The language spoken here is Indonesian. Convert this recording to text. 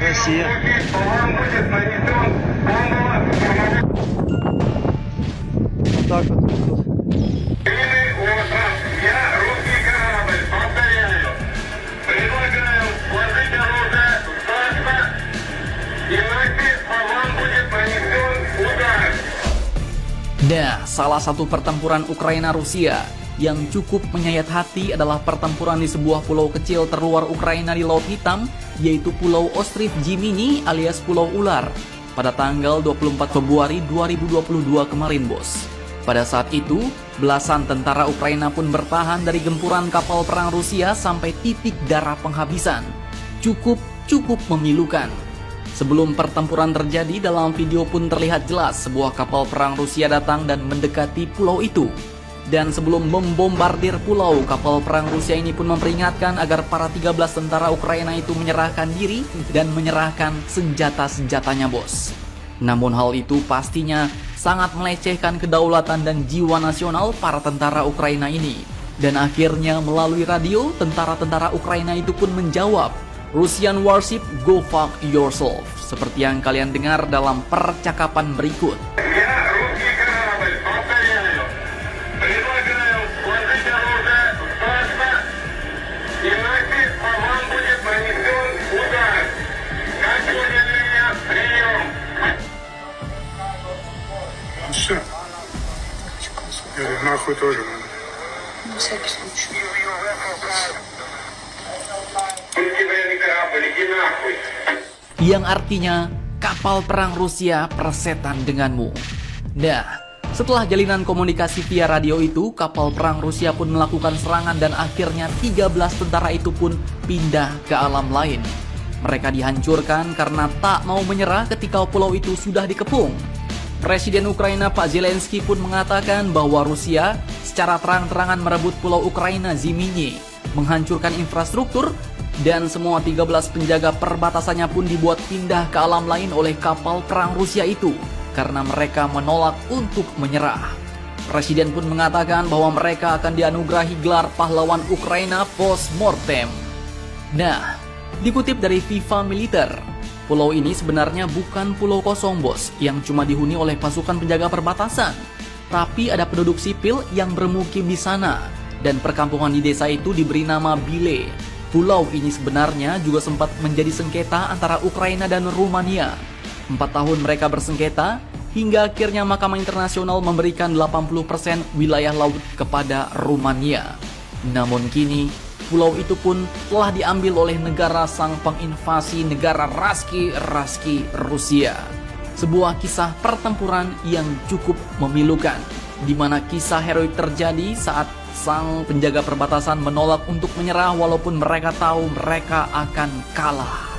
Россия. Вот так вот тут. Nah, salah satu pertempuran Ukraina-Rusia yang cukup menyayat hati adalah pertempuran di sebuah pulau kecil terluar Ukraina di Laut Hitam, yaitu Pulau Ostrov Gemini alias Pulau Ular, pada tanggal 24 Februari 2022 kemarin, bos. Pada saat itu, belasan tentara Ukraina pun bertahan dari gempuran kapal perang Rusia sampai titik darah penghabisan. Cukup memilukan. Sebelum pertempuran terjadi, dalam video pun terlihat jelas sebuah kapal perang Rusia datang dan mendekati pulau itu. Dan sebelum membombardir pulau, kapal perang Rusia ini pun memperingatkan agar para 13 tentara Ukraina itu menyerahkan diri dan menyerahkan senjata-senjatanya, bos. Namun hal itu pastinya sangat melecehkan kedaulatan dan jiwa nasional para tentara Ukraina ini. Dan akhirnya melalui radio, tentara-tentara Ukraina itu pun menjawab, "Russian warship, go fuck yourself." Seperti yang kalian dengar dalam percakapan berikut. Все. Я говорю, нахуй тоже надо. На всякий случай. Yang artinya kapal perang Rusia persetan denganmu. Nah, setelah jalinan komunikasi via radio itu, kapal perang Rusia pun melakukan serangan dan akhirnya 13 tentara itu pun pindah ke alam lain. Mereka dihancurkan karena tak mau menyerah ketika pulau itu sudah dikepung. Presiden Ukraina Pak Zelensky pun mengatakan bahwa Rusia secara terang-terangan merebut pulau Ukraina Gemini, menghancurkan infrastruktur, dan semua 13 penjaga perbatasannya pun dibuat pindah ke alam lain oleh kapal perang Rusia itu karena mereka menolak untuk menyerah. Presiden pun mengatakan bahwa mereka akan dianugerahi gelar pahlawan Ukraina post-mortem. Nah, dikutip dari Viva Militer, pulau ini sebenarnya bukan pulau kosong, bos, yang cuma dihuni oleh pasukan penjaga perbatasan. Tapi ada penduduk sipil yang bermukim di sana, dan perkampungan di desa itu diberi nama Bile. Pulau ini sebenarnya juga sempat menjadi sengketa antara Ukraina dan Rumania. 4 tahun mereka bersengketa, hingga akhirnya Mahkamah Internasional memberikan 80% wilayah laut kepada Rumania. Namun kini, pulau itu pun telah diambil oleh negara sang penginvasi, negara Raski Rusia. Sebuah kisah pertempuran yang cukup memilukan, di mana kisah heroik terjadi saat sang penjaga perbatasan menolak untuk menyerah walaupun mereka tahu mereka akan kalah.